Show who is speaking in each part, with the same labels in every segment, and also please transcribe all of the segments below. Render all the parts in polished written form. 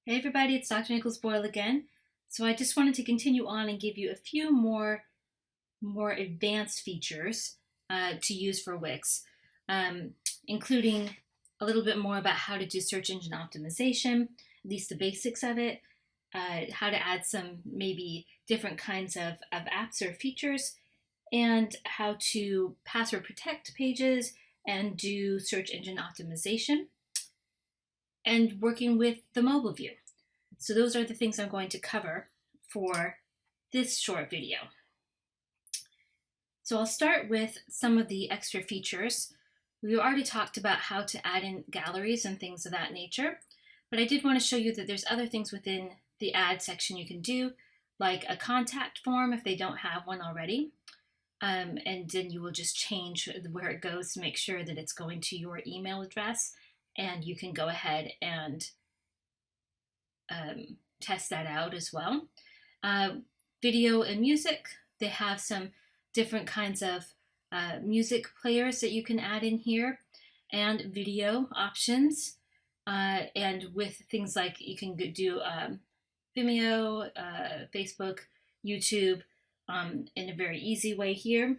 Speaker 1: Hey everybody, it's Dr. Nichols-Boyle again. So I just wanted to continue on and give you a few more advanced features to use for Wix, um, including a little bit more about how to do search engine optimization, at least the basics of it, how to add some maybe different kinds of apps or features, and how to password protect pages and do search engine optimization, and working with the mobile view. So those are the things I'm going to cover for this short video. So I'll start with some of the extra features. We already talked about how to add in galleries and things of that nature, but I did want to show you that there's other things within the add section you can do, like a contact form if they don't have one already. And then you will just change where it goes to make sure that it's going to your email address, and you can go ahead and test that out as well. Video and music, they have some different kinds of music players that you can add in here, and video options, and with things like you can do Vimeo, Facebook, YouTube in a very easy way here.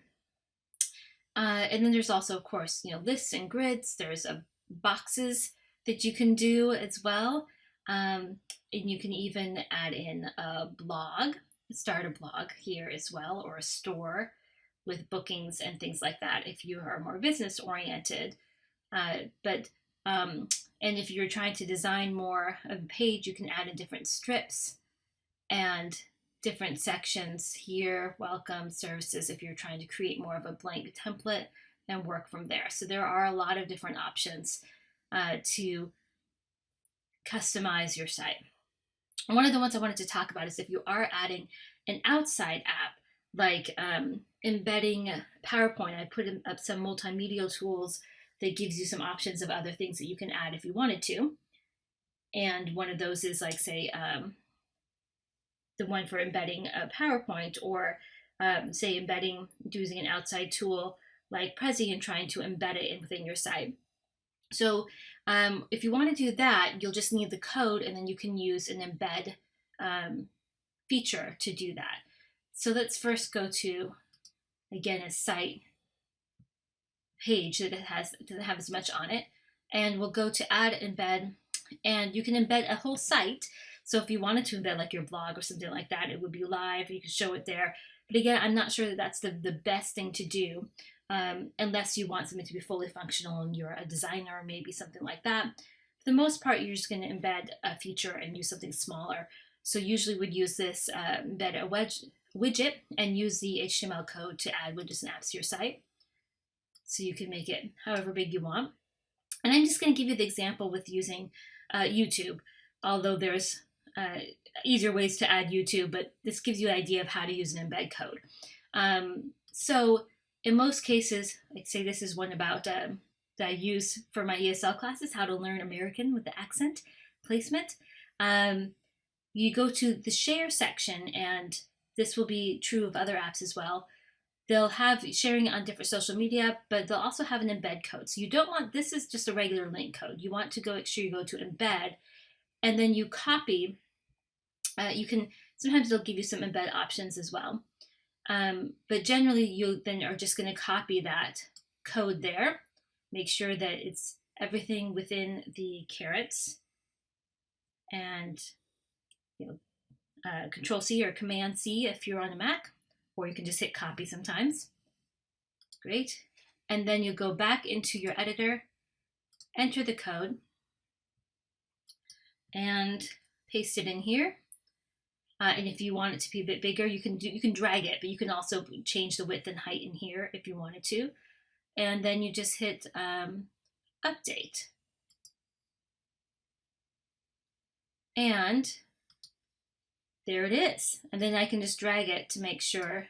Speaker 1: And then there's also, of course, lists and grids. There's boxes that you can do as well. And you can even add in a blog, start a blog here as well, or a store with bookings and things like that if you are more business oriented. And if you're trying to design more of a page, you can add in different strips and different sections here, welcome, services, if you're trying to create more of a blank template and work from there. So there are a lot of different options to customize your site. And one of the ones I wanted to talk about is if you are adding an outside app, like embedding PowerPoint. I put up some multimedia tools that gives you some options of other things that you can add if you wanted to. And one of those is like, say, the one for embedding a PowerPoint, or say embedding using an outside tool like Prezi and trying to embed it within your site. So if you want to do that, you'll just need the code, and then you can use an embed feature to do that. So let's first go to, again, a site page that doesn't have as much on it, and we'll go to add embed, and you can embed a whole site. So if you wanted to embed like your blog or something like that, it would be live, you could show it there. But again, I'm not sure that that's the best thing to do, unless you want something to be fully functional and you're a designer or maybe something like that. For the most part, you're just going to embed a feature and use something smaller. So usually would use this embed a widget and use the HTML code to add widgets and apps to your site. So you can make it however big you want. And I'm just going to give you the example with using YouTube, although there's easier ways to add YouTube, but this gives you an idea of how to use an embed code. So in most cases, like say this is one about that I use for my ESL classes, how to learn American with the accent placement. You go to the share section, and this will be true of other apps as well. They'll have sharing it on different social media, but they'll also have an embed code. So you don't want, this is just a regular link code. You want to make sure you go to embed, and then you copy. You can, sometimes they'll give you some embed options as well. But generally you then are just going to copy that code there. Make sure that it's everything within the carets, and Control C or Command C if you're on a Mac, or you can just hit copy sometimes. Great. And then you go back into your editor, enter the code, and paste it in here. And if you want it to be a bit bigger, you can drag it, but you can also change the width and height in here if you wanted to. And then you just hit update. And there it is. And then I can just drag it to make sure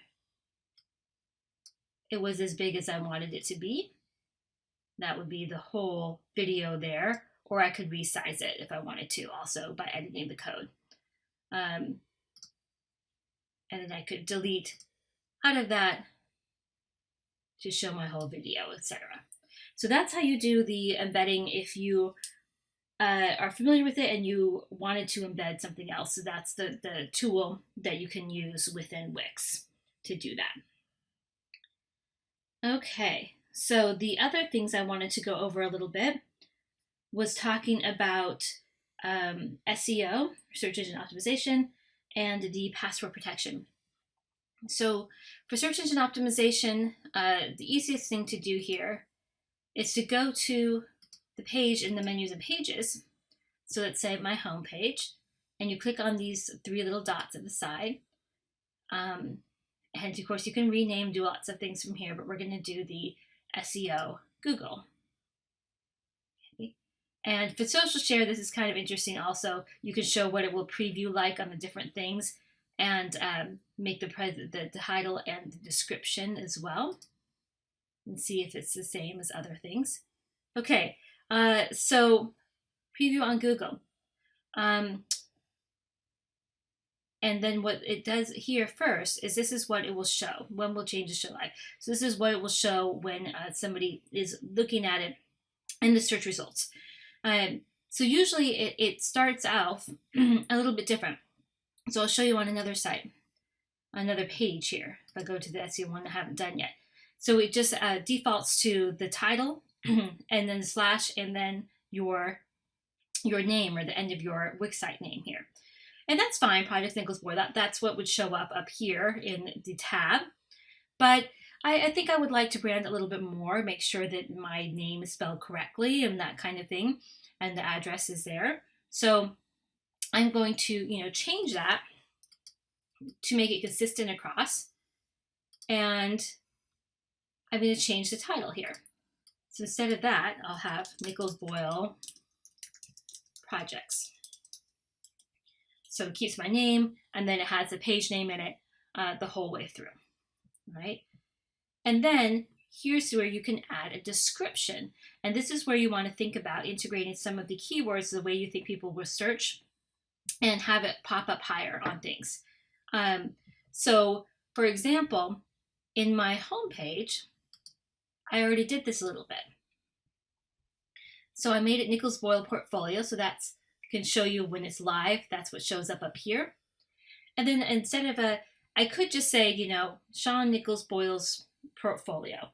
Speaker 1: it was as big as I wanted it to be. That would be the whole video there, or I could resize it if I wanted to also by editing the code. And then I could delete out of that to show my whole video, etc. So that's how you do the embedding if you are familiar with it and you wanted to embed something else. So that's the tool that you can use within Wix to do that. Okay, so the other things I wanted to go over a little bit was talking about SEO, search engine optimization, and the password protection. So for search engine optimization, the easiest thing to do here is to go to the page in the menus and pages. So let's say my home page, and you click on these three little dots at the side. And of course you can rename, do lots of things from here, but we're going to do the SEO Google. Okay. And for social share, this is kind of interesting also. You can show what it will preview like on the different things, and make the title and the description as well, and see if it's the same as other things. Okay, so preview on Google. And then what it does here first is this is what it will show. When will changes show like? So this is what it will show when somebody is looking at it in the search results. So usually it starts out a little bit different. So I'll show you on another site, another page here. If I go to the SEO one I haven't done yet. So it just defaults to the title and then slash and then your name or the end of your Wix site name here. And that's fine, Project Nichols-Boyle. That's what would show up here in the tab. But I think I would like to brand a little bit more, make sure that my name is spelled correctly and that kind of thing, and the address is there. So I'm going to, change that to make it consistent across. And I'm going to change the title here. So instead of that, I'll have Nichols-Boyle Projects. So it keeps my name, and then it has a page name in it the whole way through, right? And then here's where you can add a description. And this is where you want to think about integrating some of the keywords the way you think people will search and have it pop up higher on things. So for example, in my homepage, I already did this a little bit. So I made it Nichols-Boyle Portfolio, so that's can show you when it's live. That's what shows up here. And then instead of I could just say, Sean Nichols-Boyle's portfolio,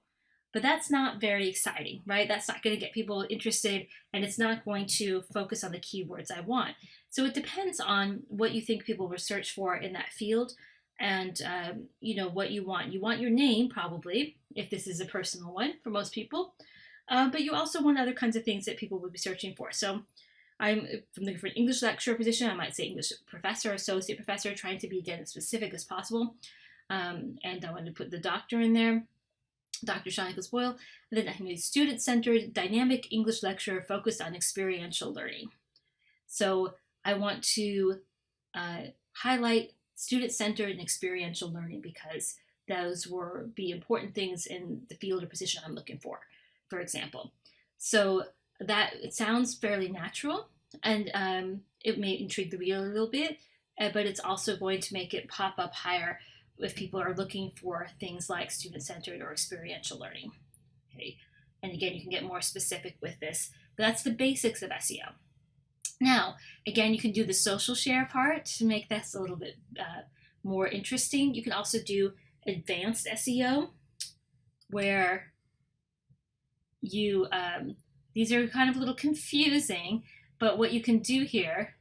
Speaker 1: but that's not very exciting, right? That's not going to get people interested, and it's not going to focus on the keywords I want. So it depends on what you think people will search for in that field, and what you want. You want your name probably, if this is a personal one for most people, but you also want other kinds of things that people would be searching for. So I'm from the different English lecturer position. I might say English professor, associate professor, trying to be, again, as specific as possible. And I wanted to put the doctor in there, Dr. Sean Nichols-Boyle. And then I can be student-centered, dynamic English lecturer focused on experiential learning. So I want to highlight student-centered and experiential learning because those will be important things in the field or position I'm looking for example. So that it sounds fairly natural, and it may intrigue the reader a little bit, but it's also going to make it pop up higher if people are looking for things like student-centered or experiential learning. Okay, and again, you can get more specific with this, but that's the basics of SEO. Now, again, you can do the social share part to make this a little bit more interesting. You can also do advanced SEO, where you these are kind of a little confusing, but what you can do here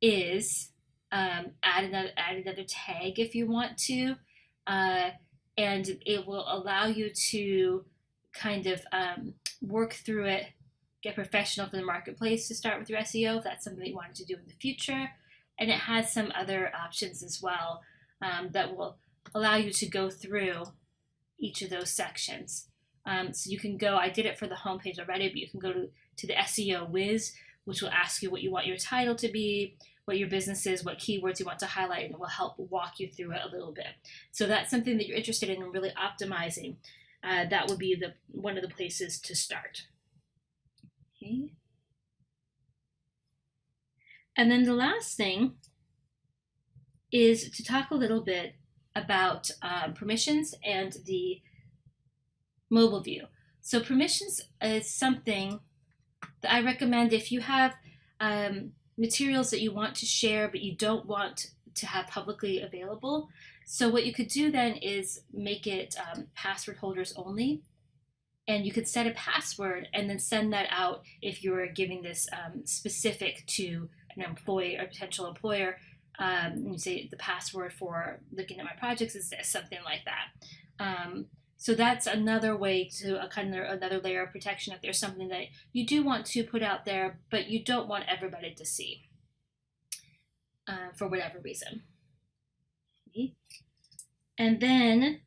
Speaker 1: is add another tag if you want to, and it will allow you to kind of work through it, get professional for the marketplace to start with your SEO if that's something that you wanted to do in the future. And it has some other options as well that will allow you to go through each of those sections. So you can go, I did it for the homepage already, but you can go to the SEO Whiz, which will ask you what you want your title to be, what your business is, what keywords you want to highlight, and it will help walk you through it a little bit. So that's something that you're interested in and really optimizing. That would be one of the places to start. Okay. And then the last thing is to talk a little bit about permissions and the mobile view. So permissions is something I recommend if you have materials that you want to share but you don't want to have publicly available, so what you could do then is make it password holders only, and you could set a password and then send that out if you're giving this specific to an employee or potential employer. You say the password for looking at my projects is this, something like that. So that's another way to another layer of protection if there's something that you do want to put out there, but you don't want everybody to see for whatever reason. And then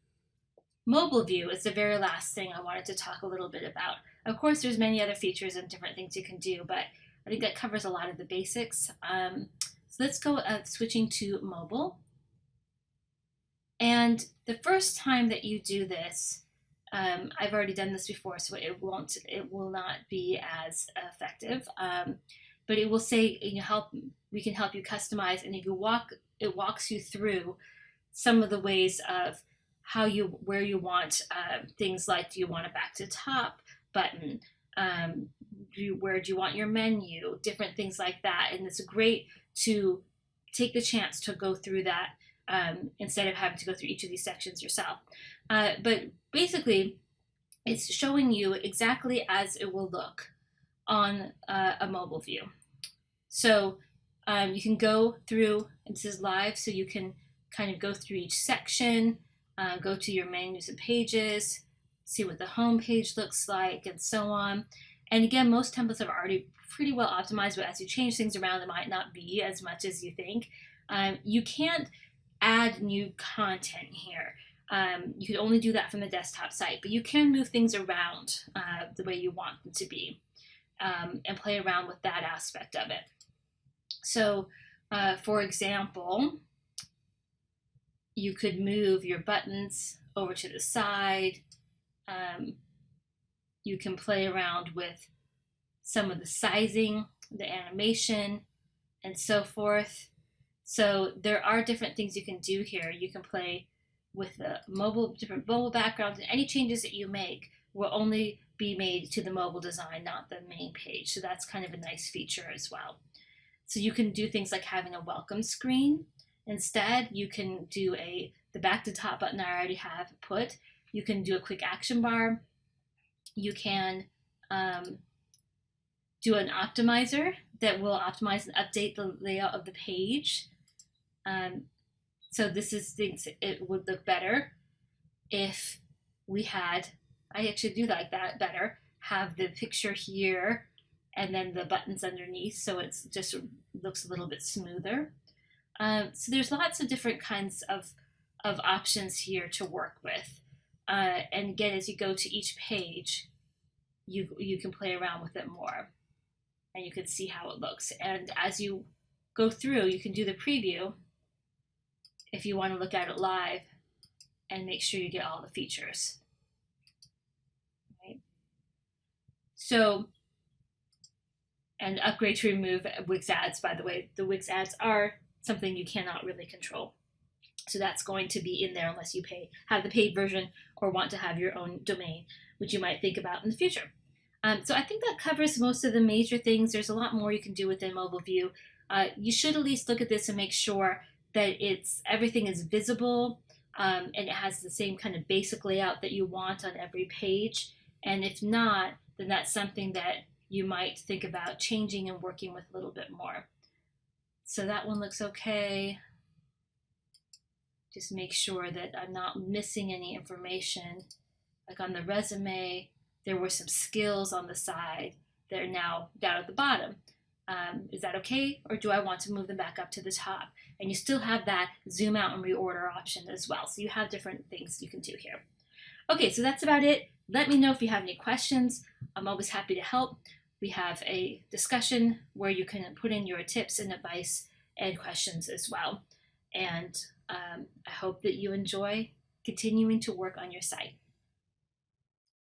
Speaker 1: mobile view is the very last thing I wanted to talk a little bit about. Of course, there's many other features and different things you can do, but I think that covers a lot of the basics. So let's go switching to mobile. And the first time that you do this, I've already done this before, so it will not be as effective. But it will say, we can help you customize, and it walks you through some of the ways of where you want things like, do you want a back to top button? Where do you want your menu? Different things like that. And it's great to take the chance to go through that instead of having to go through each of these sections yourself. But basically, it's showing you exactly as it will look on a mobile view. So you can go through, and this is live, so you can kind of go through each section, go to your menus and pages, see what the home page looks like, and so on. And again, most templates are already pretty well optimized, but as you change things around, it might not be as much as you think. You can't add new content here. You can only do that from the desktop site, but you can move things around the way you want them to be and play around with that aspect of it. So, for example, you could move your buttons over to the side. You can play around with some of the sizing, the animation, and so forth. So there are different things you can do here. You can play with the different mobile backgrounds, and any changes that you make will only be made to the mobile design, not the main page. So that's kind of a nice feature as well. So you can do things like having a welcome screen. Instead, you can do the back to top button I already have put. You can do a quick action bar. You can do an optimizer that will optimize and update the layout of the page. So this is things it would look better if we had, I actually do like that better, have the picture here and then the buttons underneath, so it just looks a little bit smoother. So there's lots of different kinds of options here to work with. And again, as you go to each page, you can play around with it more, and you can see how it looks. And as you go through, you can do the preview if you want to look at it live and make sure you get all the features. Right? So, and upgrade to remove Wix ads, by the way. The Wix ads are something you cannot really control. So that's going to be in there unless you have the paid version or want to have your own domain, which you might think about in the future. So I think that covers most of the major things. There's a lot more you can do within mobile view. You should at least look at this and make sure that everything is visible and it has the same kind of basic layout that you want on every page. And if not, then that's something that you might think about changing and working with a little bit more. So that one looks okay. Just make sure that I'm not missing any information. Like on the resume, there were some skills on the side that are now down at the bottom. Is that okay? Or do I want to move them back up to the top? And you still have that zoom out and reorder option as well. So you have different things you can do here. Okay, so that's about it. Let me know if you have any questions. I'm always happy to help. We have a discussion where you can put in your tips and advice and questions as well. And I hope that you enjoy continuing to work on your site.